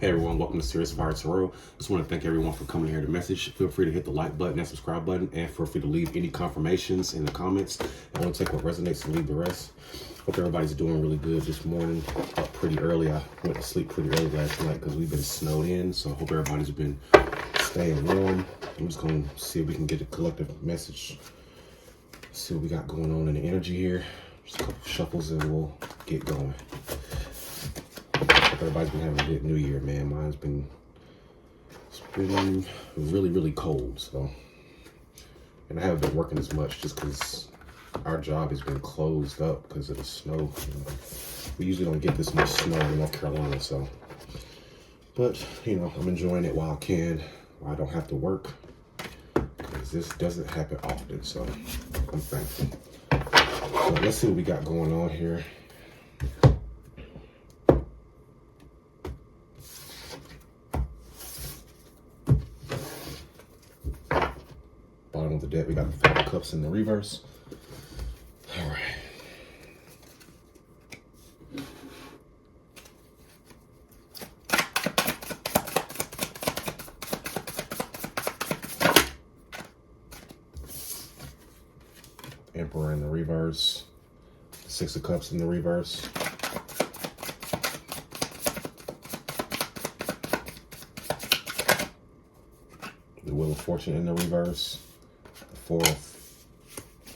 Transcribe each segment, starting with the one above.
Hey everyone, welcome to SiriusFireTarot. Just want to thank everyone for coming here to message. Feel free to hit the like button and subscribe button, and feel free to leave any confirmations in the comments. I want to take what resonates and leave the rest. Hope everybody's doing really good this morning. Up pretty early. I went to sleep pretty early last night because we've been snowed in, so I hope everybody's been staying warm. I'm just going to see if we can get a collective message. See what we got going on in the energy here. Just a couple shuffles and we'll get going. Hope everybody's been having a good new year, man. It's been really, really cold, so. And I haven't been working as much just because our job has been closed up because of the snow. We usually don't get this much snow in North Carolina, so. But, I'm enjoying it while I can, while I don't have to work. Because this doesn't happen often, so I'm thankful. So let's see what we got going on here. Bottom of the deck, we got the Five of Cups in the reverse. All right. Emperor in the reverse. Six of Cups in the reverse. The Wheel of Fortune in the reverse. The Four of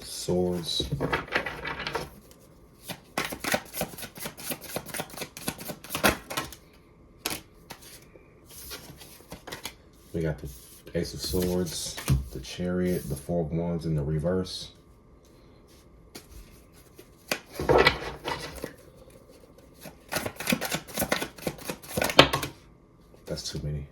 Swords. We got the Ace of Swords, the Chariot, the Four of Wands in the reverse. That's too many.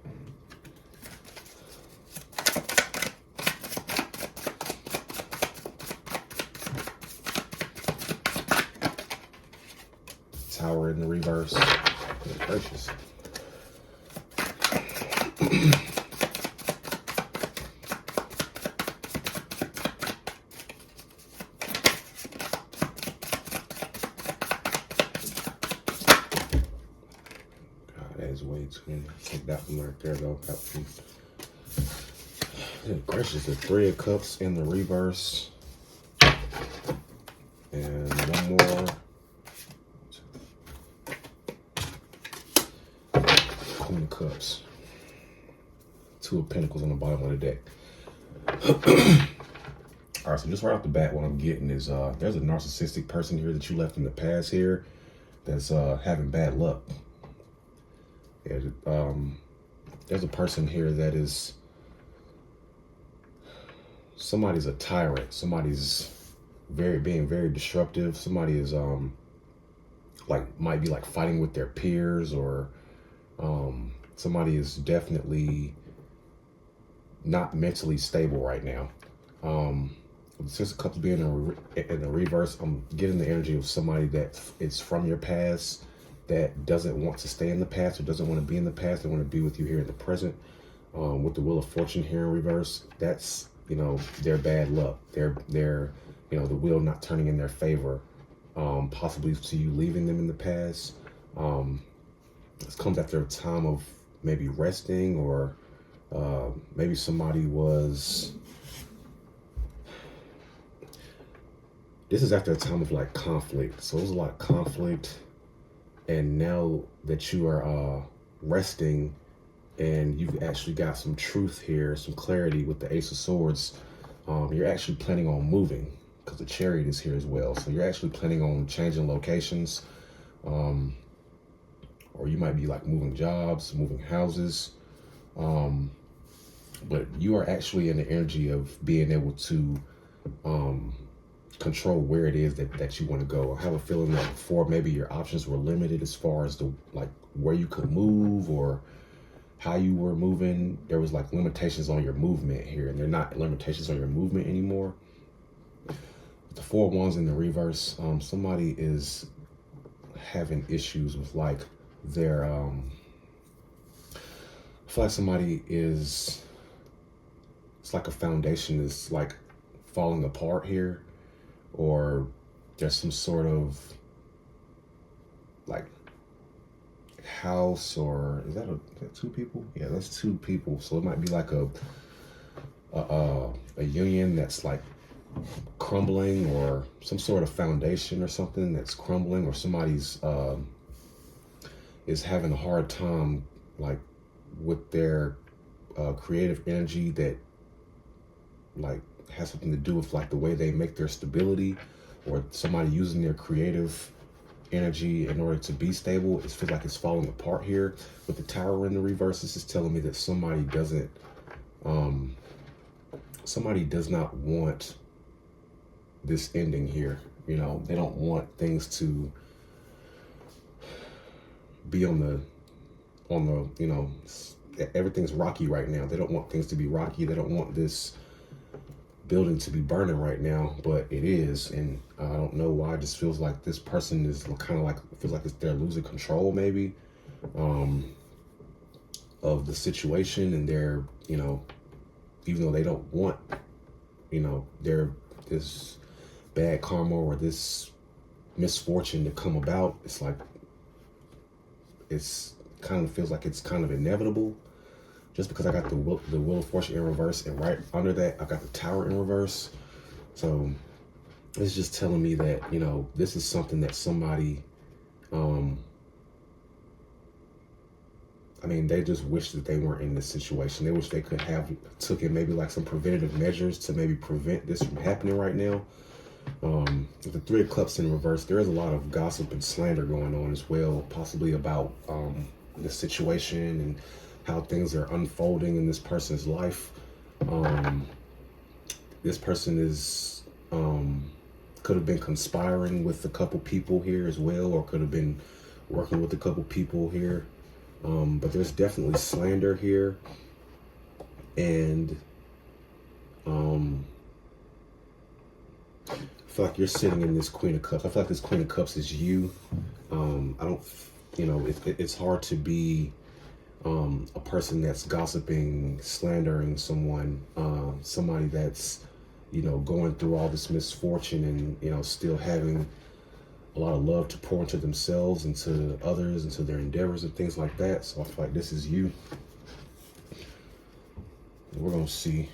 Tower in the reverse. Good gracious. That is way too many. Take that one right there, though. Good gracious, the Three of Cups in the reverse. And one more. Queen of Cups. Two of Pentacles on the bottom of the deck. All right, so just right off the bat, what I'm getting is there's a narcissistic person here that you left in the past here that's having bad luck. There's a person here that is, somebody's a tyrant. Somebody's being very disruptive. Somebody is might be like fighting with their peers, or somebody is definitely not mentally stable right now. With the Six of Cups being in the reverse, I'm getting the energy of somebody that is from your past, that doesn't want to stay in the past or doesn't want to be in the past. They want to be with you here in the present. With the Wheel of Fortune here in reverse, that's, their bad luck. They're the wheel not turning in their favor. Possibly to you leaving them in the past. This comes after a time of maybe resting, or maybe somebody was. This is after a time of like conflict. So there's a lot of conflict. And now that you are resting and you've actually got some truth here, some clarity with the Ace of Swords, you're actually planning on moving, because the Chariot is here as well. So you're actually planning on changing locations, or you might be like moving jobs, moving houses. But you are actually in the energy of being able to control where it is that you want to go. I have a feeling like before, maybe your options were limited as far as where you could move or how you were moving. There was like limitations on your movement here, and they're not limitations on your movement anymore. With the Four of Wands in the reverse, somebody is having issues with like their I feel like somebody is, it's like a foundation is like falling apart here, or there's some sort of like house, or is that two people? Yeah, that's two people. So it might be like a union that's like crumbling, or some sort of foundation or something that's crumbling, or somebody's is having a hard time like with their creative energy that like has something to do with like the way they make their stability, or somebody using their creative energy in order to be stable. It feels like it's falling apart here with the Tower in the reverse. This is telling me that somebody does not want this ending here. You know, they don't want things to be on the, you know, everything's rocky right now. They don't want things to be rocky. They don't want this building to be burning right now, but it is. And I don't know why. It just feels like this person is kind of like, feels like they're losing control maybe of the situation, and they're, you know, even though they don't want, you know, this bad karma or this misfortune to come about, it's like, it's kind of feels like it's kind of inevitable, just because I got the Wheel of Fortune in reverse, and right under that I got the Tower in reverse. So it's just telling me that, you know, this is something that somebody, I mean, they just wish that they weren't in this situation. They wish they could have took in maybe like some preventative measures to maybe prevent this from happening right now. With the Three of Cups in reverse, there is a lot of gossip and slander going on as well, possibly about the situation and how things are unfolding in this person's life. This person is could have been conspiring with a couple people here as well, or could have been working with a couple people here. But there's definitely slander here, and I feel like you're sitting in this Queen of Cups. I feel like this Queen of Cups is you. I don't, you know, it's hard to be a person that's gossiping, slandering someone, somebody that's, you know, going through all this misfortune and, you know, still having a lot of love to pour into themselves and to others and to their endeavors and things like that. So I feel like this is you. And we're going to see.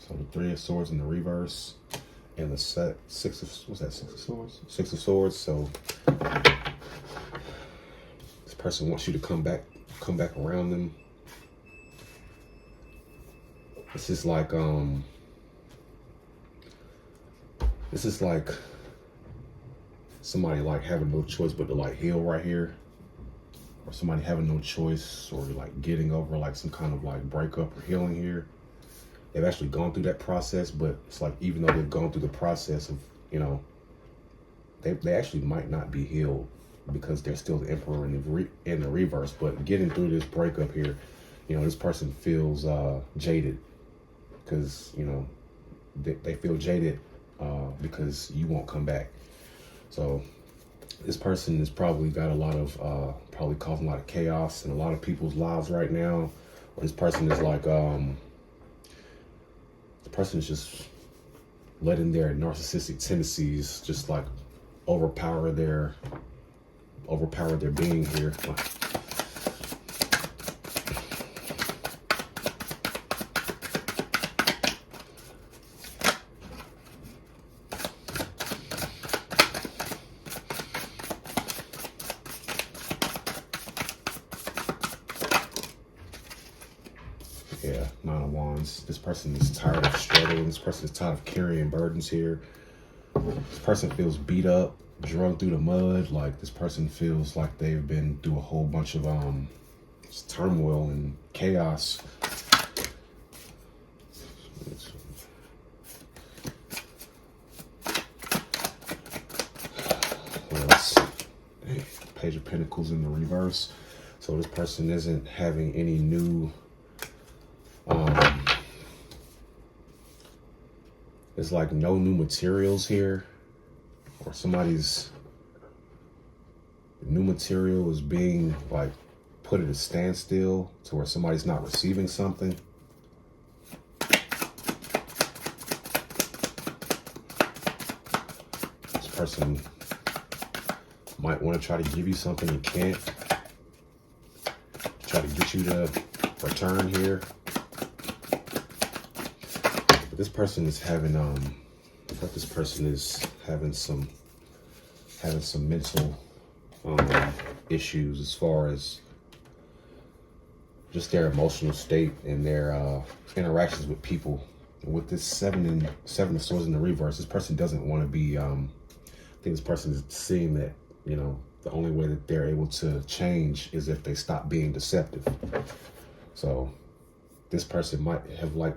So the Three of Swords in the reverse, and the Six of Swords? Six of Swords. So this person wants you to come back around them. This is like somebody like having no choice but to like heal right here, or somebody having no choice, or like getting over like some kind of like breakup or healing here. They've actually gone through that process, but it's like, even though they've gone through the process of, you know, they actually might not be healed, because they're still the Emperor in the reverse. But getting through this breakup here, you know, this person feels jaded, because, you know, they feel jaded because you won't come back. So this person has probably got a lot of, probably causing a lot of chaos in a lot of people's lives right now. Or this person is like, the person is just letting their narcissistic tendencies just like overpower their being here. Yeah, Nine of Wands. This person is tired of struggling. This person is tired of carrying burdens here. This person feels beat up, drugged through the mud. Like, this person feels like they've been through a whole bunch of turmoil and chaos. Page of Pentacles in the reverse. So this person isn't having any new there's like no new materials here, or somebody's new material is being like put at a standstill to where somebody's not receiving something. person might want to try to give you something and can't. Try to get you to return here. But this person is having I thought this person is having some mental issues as far as just their emotional state and their interactions with people. With this seven of swords in the reverse, this person doesn't want to be I think this person is seeing that, you know, the only way that they're able to change is if they stop being deceptive. So this person might have like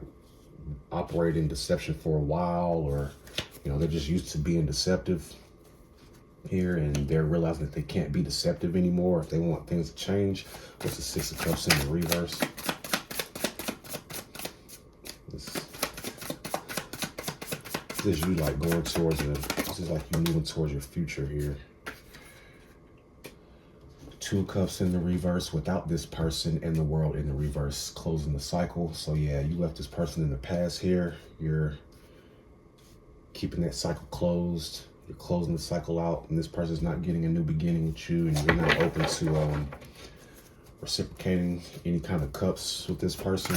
operated in deception for a while, or, you know, they're just used to being deceptive here, and they're realizing that they can't be deceptive anymore if they want things to change. What's the Six of Cups in the reverse? This is you like going towards this is like you moving towards your future here. Two of Cups in the reverse without this person, and the World in the reverse, closing the cycle. So yeah, you left this person in the past here. You're keeping that cycle closed. You're closing the cycle out, and this person's not getting a new beginning with you, and you're not open to reciprocating any kind of cups with this person.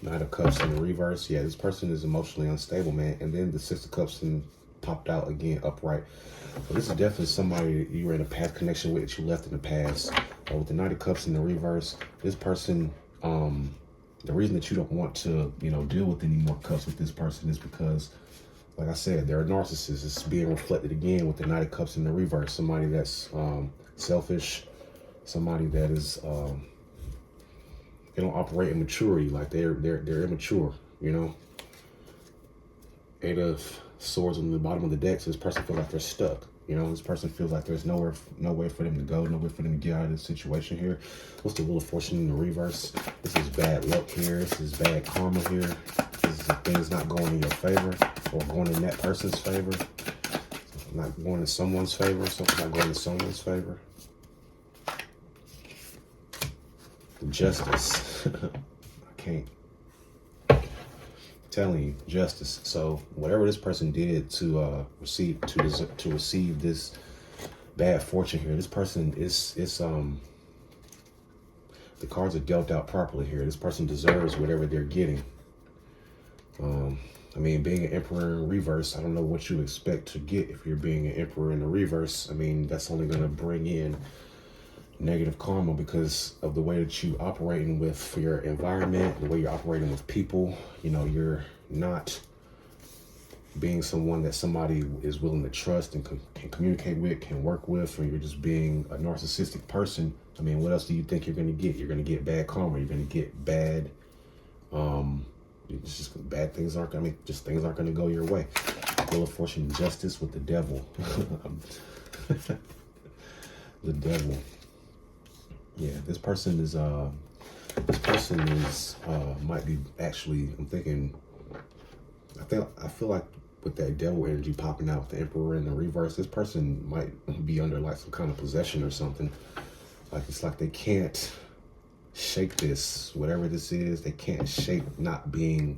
Knight of Cups in the reverse. Yeah, this person is emotionally unstable, man. And then the Six of Cups and popped out again upright. So this is definitely somebody that you were in a past connection with that you left in the past. With the Knight of Cups in the reverse, this person, the reason that you don't want to, you know, deal with any more cups with this person is because, like I said, they're a narcissist. It's being reflected again with the Knight of Cups in the reverse. Somebody that's selfish, somebody that is they don't operate in maturity, like they're immature, you know. Eight of Swords on the bottom of the deck, so this person feels like they're stuck. You know, this person feels like there's no way for them to go, no way for them to get out of this situation here. What's the Wheel of Fortune in the reverse? This is bad luck here. This is bad karma here. This is things not going in your favor or going in that person's favor. Not going in someone's favor. Something not going in someone's favor. Justice. I can't. Telling you, justice. So whatever this person did to receive this bad fortune here, this person is the cards are dealt out properly here. This person deserves whatever they're getting. I mean, being an Emperor in reverse, I don't know what you expect to get if you're being an Emperor in the reverse. I mean, that's only going to bring in negative karma because of the way that you operating with your environment, the way you're operating with people. You know, you're not being someone that somebody is willing to trust and can communicate with, can work with, or you're just being a narcissistic person. I mean, what else do you think you're going to get? You're going to get bad karma. You're going to get bad, it's just bad things aren't, I mean, just things aren't going to go your way. Wheel of Fortune, Justice with the Devil. The Devil. Yeah, this person is might be actually, I'm thinking, I feel like with that devil energy popping out with the Emperor in the reverse, this person might be under like some kind of possession or something. Like it's like they can't shake this, whatever this is, they can't shake not being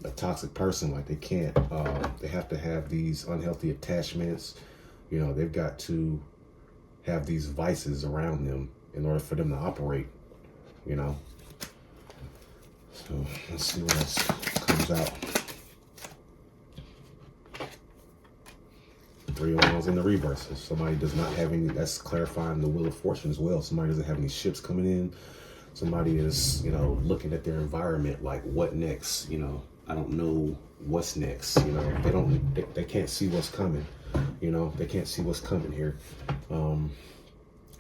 a toxic person. Like they can't, they have to have these unhealthy attachments. You know, they've got to have these vices around them in order for them to operate, you know. So let's see what else comes out. Three of Wands in the reverse. If somebody does not have any, that's clarifying the Wheel of Fortune as well. Somebody doesn't have any ships coming in. Somebody is, you know, looking at their environment like, what next? You know, I don't know what's next. You know, they can't see what's coming. You know, they can't see what's coming here.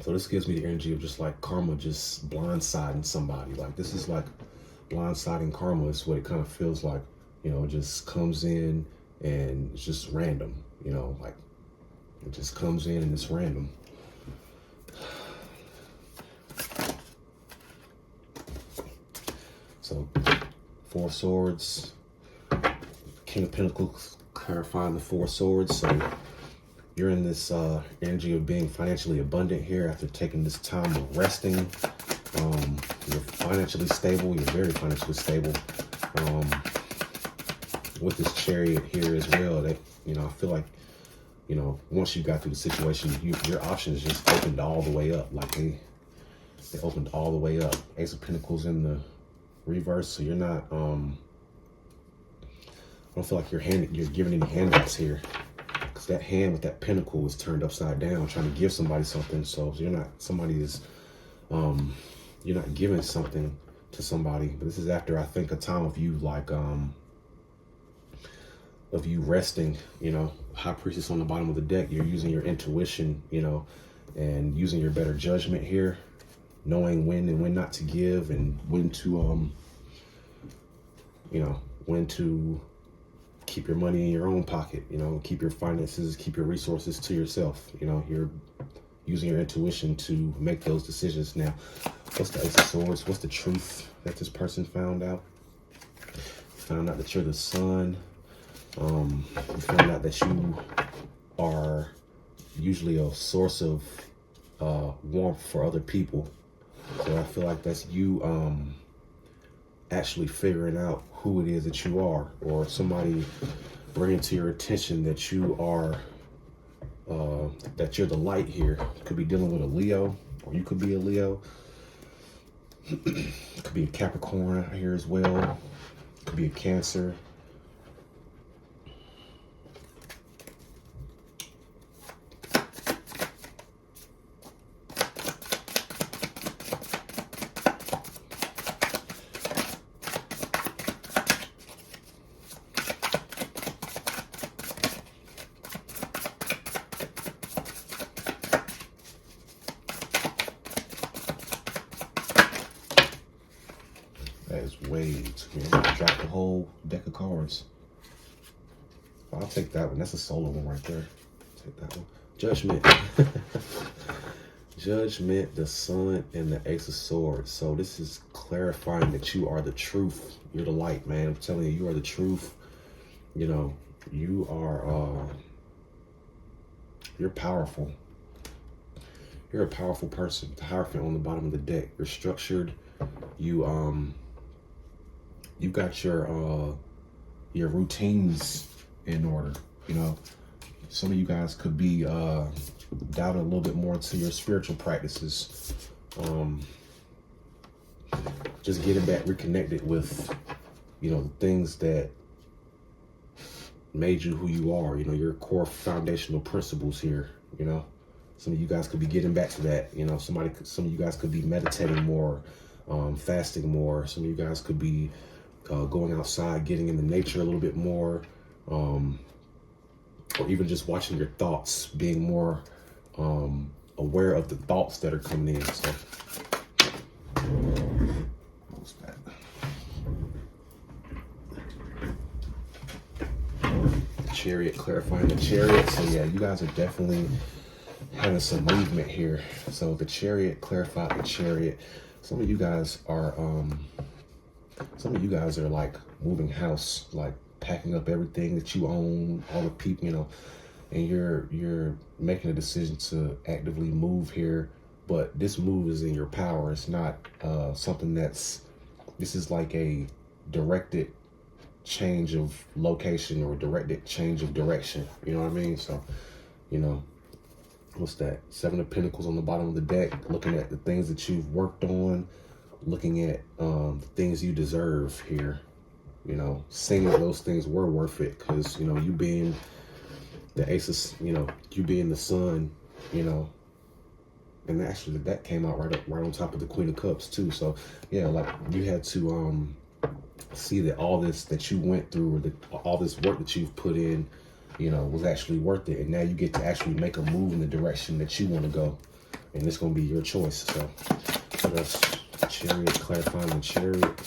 So this gives me the energy of just like karma just blindsiding somebody. Like this is like blindsiding karma is what it kind of feels like. You know, it just comes in and it's just random. You know, like it just comes in and it's random. So Four of Swords, King of Pentacles clarifying the Four of Swords. So you're in this energy of being financially abundant here after taking this time of resting. You're financially stable. You're very financially stable. With this Chariot here as well, that, you know, I feel like, you know, once you got through the situation, your options just opened all the way up. Like they opened all the way up. Ace of Pentacles in the reverse, so you're not, I don't feel like you're giving any handouts here. Because that hand with that pentacle was turned upside down, trying to give somebody something. So you're not, you're not giving something to somebody. But this is after, I think, a time of you, like, of you resting, you know. High Priestess on the bottom of the deck. You're using your intuition, you know, and using your better judgment here, knowing when and when not to give, and when to, you know, when to keep your money in your own pocket, you know, keep your finances, keep your resources to yourself. You know, you're using your intuition to make those decisions. Now, what's the Ace of Swords? What's the truth that this person found out? Found out that you're the sun. You found out that you are usually a source of warmth for other people. So I feel like that's you actually figuring out who it is that you are, or somebody bringing to your attention that you are, that you're the light here. Could be dealing with a Leo, or you could be a Leo. Could be a Capricorn here as well. Could be a Cancer. That is way too many. Drop the whole deck of cards. I'll take that one. That's a solo one right there. Take that one. Judgment. Judgment, the Sun, and the Ace of Swords. So this is clarifying that you are the truth. You're the light, man. I'm telling you, you are the truth. You know, you are, you're powerful. You're a powerful person. The Hierophant on the bottom of the deck. You're structured. You've got your routines in order. You know, some of you guys could be doubting a little bit more into your spiritual practices. Just getting back reconnected with, you know, the things that made you who you are. You know, your core foundational principles here. You know, some of you guys could be getting back to that. You know, some of you guys could be meditating more, fasting more. Some of you guys could be going outside, getting in the nature a little bit more, or even just watching your thoughts, being more aware of the thoughts that are coming in. So, what was that? Chariot, clarifying the Chariot. So yeah, you guys are definitely having some movement here. So the Chariot clarified the Chariot. Some of you guys are like moving house, like packing up everything that you own, all the people, you know, and you're making a decision to actively move here. But this move is in your power. It's not something this is like a directed change of location or directed change of direction. You know what I mean? So, you know, what's that? Seven of Pentacles on the bottom of the deck, looking at the things that you've worked on, looking at the things you deserve here, you know, seeing that those things were worth it. Because, you know, you being the Ace of, you know, you being the Sun, you know, and actually the deck came out right on top of the Queen of Cups too. So yeah, like you had to see that all this that you went through, or all this work that you've put in, you know, was actually worth it. And now you get to actually make a move in the direction that you want to go, and it's going to be your choice. So that's Chariot, clarifying the Chariot.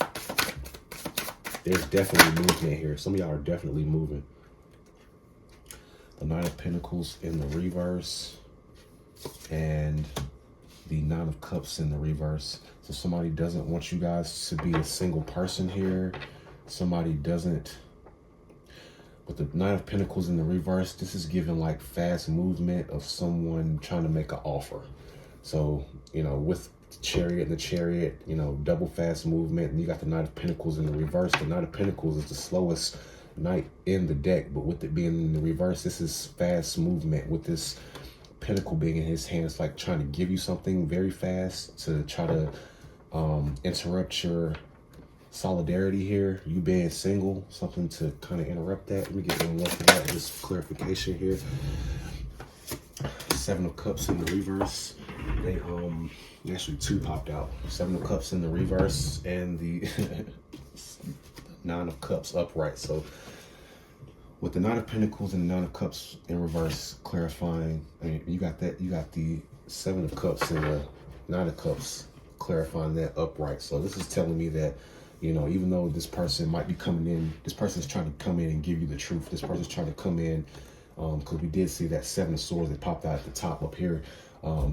There's definitely movement here. Some of y'all are definitely moving. The Nine of Pentacles in the reverse, and the Nine of Cups in the reverse. So somebody doesn't want you guys to be a single person here. Somebody doesn't With the Knight of Pentacles in the reverse, this is giving like fast movement of someone trying to make an offer. So, you know, with the Chariot and the Chariot, you know, double fast movement. And you got the Knight of Pentacles in the reverse. The Knight of Pentacles is the slowest knight in the deck, but with it being in the reverse, this is fast movement. With this pentacle being in his hand, it's like trying to give you something very fast to try to interrupt your solidarity here, you being single, something to kind of interrupt that. Let me get one more for that, just clarification here. Seven of Cups in the reverse. They actually two popped out. Seven of Cups in the reverse and the Nine of Cups upright. So with the Nine of Pentacles and the Nine of Cups in reverse, clarifying, I mean, you got that, you got the Seven of Cups and the Nine of Cups, clarifying that upright. So this is telling me that, you know, even though this person might be coming in, this person's trying to come in and give you the truth. This person's trying to come in, because we did see that Seven of Swords that popped out at the top up here.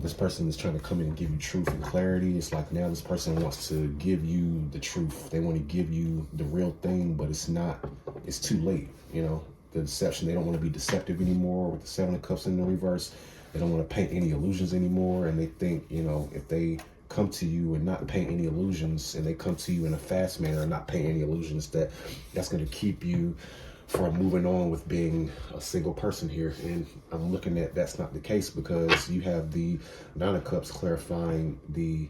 This person is trying to come in and give you truth and clarity. It's like now this person wants to give you the truth. They want to give you the real thing, but it's not, it's too late, you know, the deception. They don't want to be deceptive anymore with the Seven of Cups in the reverse. They don't want to paint any illusions anymore. And they think, you know, if they come to you and not paint any illusions, and they come to you in a fast manner and not paint any illusions, that's going to keep you from moving on with being a single person here. And I'm looking at that's not the case, because you have the Nine of Cups clarifying the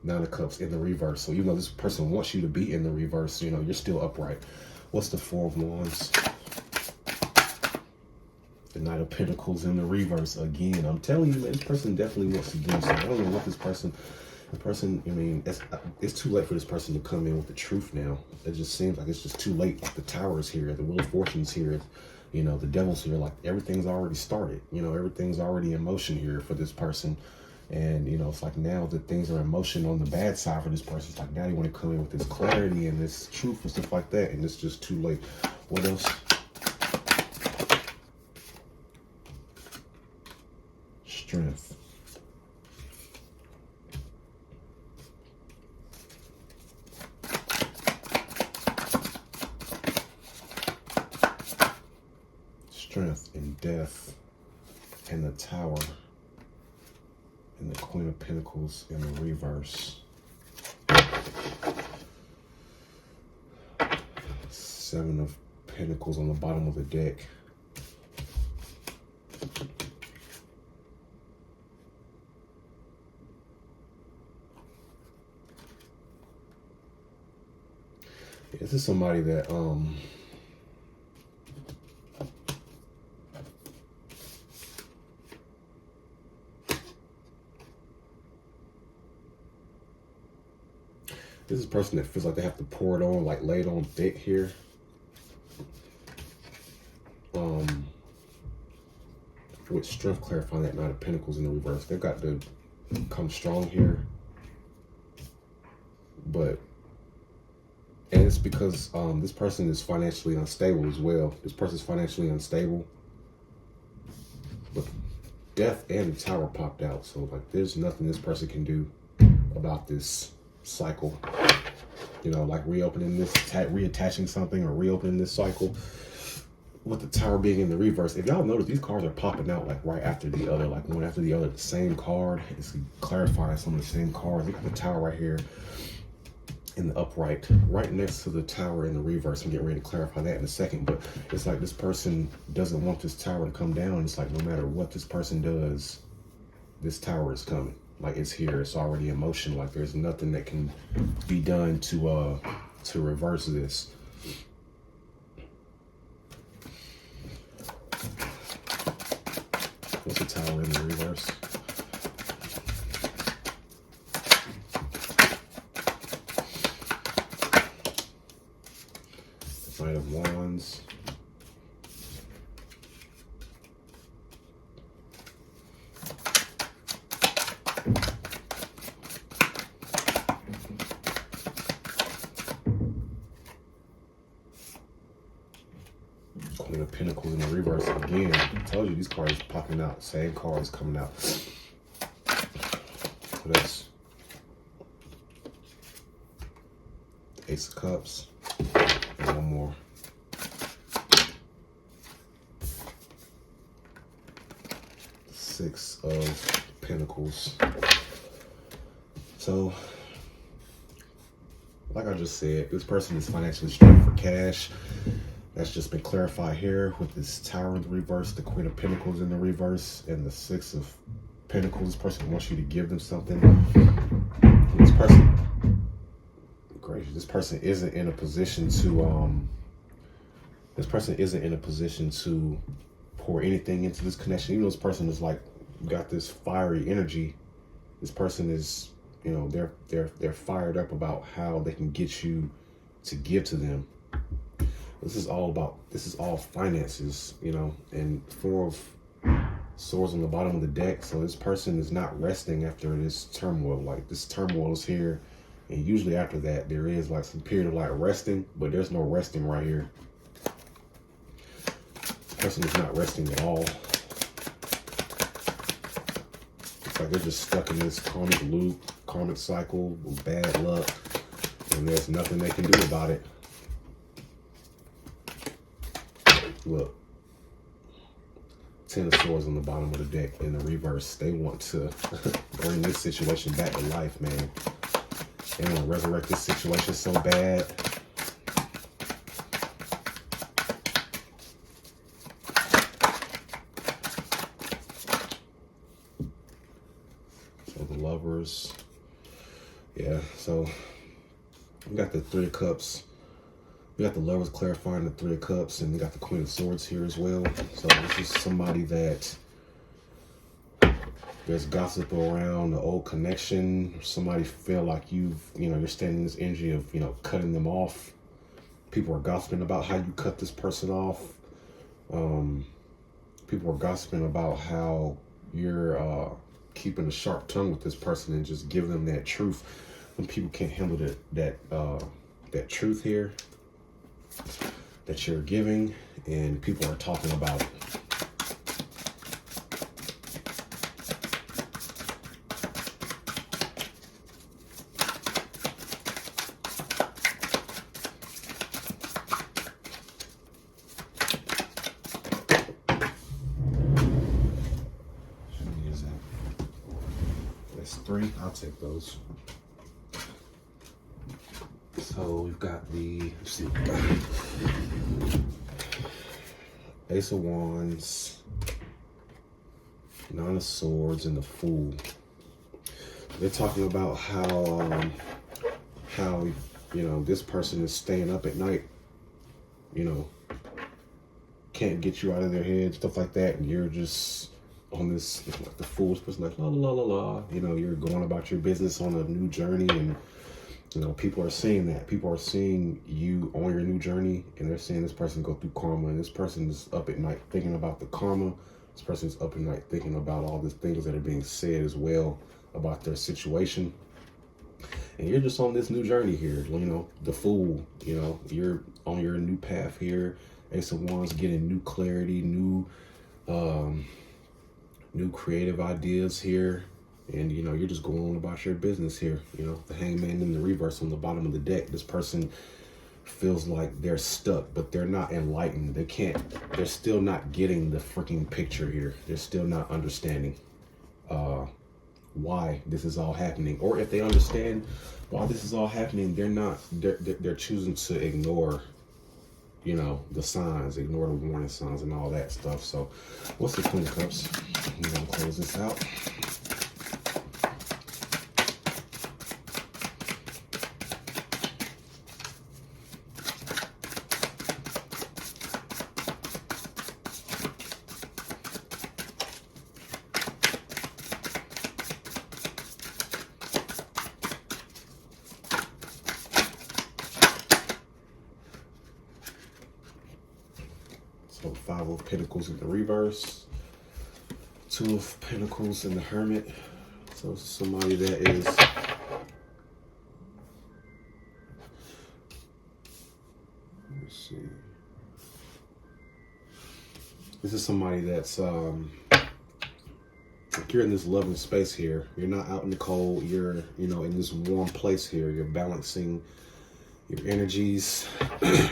Nine of Cups in the reverse. So even though this person wants you to be in the reverse, you know, you're still upright. What's the Four of Wands? The Knight of Pentacles in the reverse again. I'm telling you, man, this person definitely wants to do something. I don't know what this person, I mean, it's too late for this person to come in with the truth now. It just seems like it's just too late. Like the Tower's here, the Wheel of Fortune's here, you know, the Devil's here. Like everything's already started. You know, everything's already in motion here for this person. And, you know, it's like now that things are in motion on the bad side for this person, it's like now you want to come in with this clarity and this truth and stuff like that. And it's just too late. What else? Strength. Strength and Death and the Tower and the Queen of Pentacles in the reverse. Seven of Pentacles on the bottom of the deck. This is somebody that this is a person that feels like they have to pour it on, like lay it on thick here. With Strength clarifying that Knight of Pentacles in the reverse. They've got to come strong here. And it's because this person is financially unstable as well. This person's financially unstable. But Death and the Tower popped out. So like there's nothing this person can do about this cycle. You know, like reopening this, reattaching something or reopening this cycle. With the Tower being in the reverse, if y'all notice, these cards are popping out like right after the other, like one after the other. The same card. It's clarifying some of the same cards. Look at the Tower right here in the upright, right next to the Tower in the reverse. I'm getting ready to clarify that in a second, but it's like this person doesn't want this Tower to come down. It's like no matter what this person does, this Tower is coming. Like it's here. It's already in motion. Like there's nothing that can be done to reverse this. What's the Tower in the reverse? The Knight of Wands. Queen of Pentacles in the reverse again. I told you these cards popping out. Same cards coming out. What else? The Ace of Cups. And one more. Six of Pentacles. So, like I just said, this person is financially strapped for cash. That's just been clarified here with this Tower in the reverse, the Queen of Pentacles in the reverse, and the Six of Pentacles. This person wants you to give them something. This person, gracious, this person isn't in a position to pour anything into this connection. Even though this person is like got this fiery energy, this person is, you know, they're fired up about how they can get you to give to them. This is all finances, you know, and Four of Swords on the bottom of the deck. So this person is not resting after this turmoil. Like, this turmoil is here, and usually after that there is like some period of like resting, but there's no resting right here. This person is not resting at all. It's like they're just stuck in this karmic loop, karmic cycle with bad luck, and there's nothing they can do about it. Look, Ten of Swords on the bottom of the deck in the reverse. They want to bring this situation back to life, man. They want to resurrect this situation so bad. So the Lovers. Yeah, so we got the Three of Cups. We got the Lovers clarifying the Three of Cups, and we got the Queen of Swords here as well. So this is somebody that there's gossip around the old connection. Somebody feel like you're standing in this energy of, you know, cutting them off. People are gossiping about how you cut this person off. People are gossiping about how you're keeping a sharp tongue with this person and just giving them that truth. When people can't handle that truth here that you're giving, and people are talking about it. How many is that? That's 3. I'll take those. So we've got the, let's see, we've got Ace of Wands, Nine of Swords, and the Fool. They're talking about how you know, this person is staying up at night, you know, can't get you out of their head, stuff like that, and you're just on this, like the Fool's person, like la la la la, you know, you're going about your business on a new journey, and you know, people are seeing that. People are seeing you on your new journey, and they're seeing this person go through karma, and this person is up at night thinking about the karma. This person is up at night thinking about all these things that are being said as well about their situation. And you're just on this new journey here, you know, the Fool, you know, you're on your new path here. Ace of Wands, getting new clarity, new creative ideas here. And, you know, you're just going on about your business here. You know, the Hangman in the reverse on the bottom of the deck. This person feels like they're stuck, but they're not enlightened. They're still not getting the freaking picture here. They're still not understanding why this is all happening. Or if they understand why this is all happening, they're choosing to ignore, you know, the signs, ignore the warning signs and all that stuff. So what's the Queen of Cups? I'm going to close this out. So 5 of Pentacles in the reverse, 2 of Pentacles in the Hermit. So somebody that is, let's see. This is somebody that's like you're in this loving space here. You're not out in the cold. You're, you know, in this warm place here. You're balancing your energies.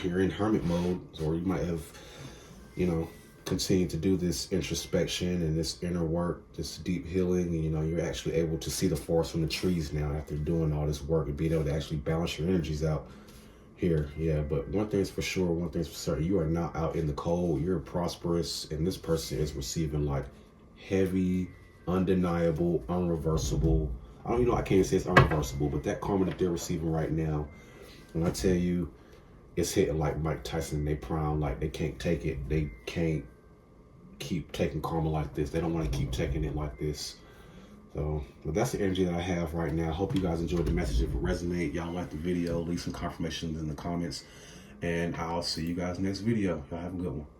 You're in hermit mode, or you might have, you know, continue to do this introspection and this inner work, this deep healing, and you know, you're actually able to see the forest from the trees now after doing all this work and being able to actually balance your energies out here. Yeah, but one thing's for sure, one thing's for certain, you are not out in the cold. You're prosperous, and this person is receiving like heavy, undeniable, unreversible, I don't, you know, I can't say it's unreversible, but that karma that they're receiving right now, when I tell you, it's hitting like Mike Tyson in their prime. Like, they can't take it. They can't keep taking karma like this. They don't want to keep taking it like this. So, but that's the energy that I have right now. Hope you guys enjoyed the message. If it resonated, y'all like the video, leave some confirmations in the comments, and I'll see you guys next video. Y'all have a good one.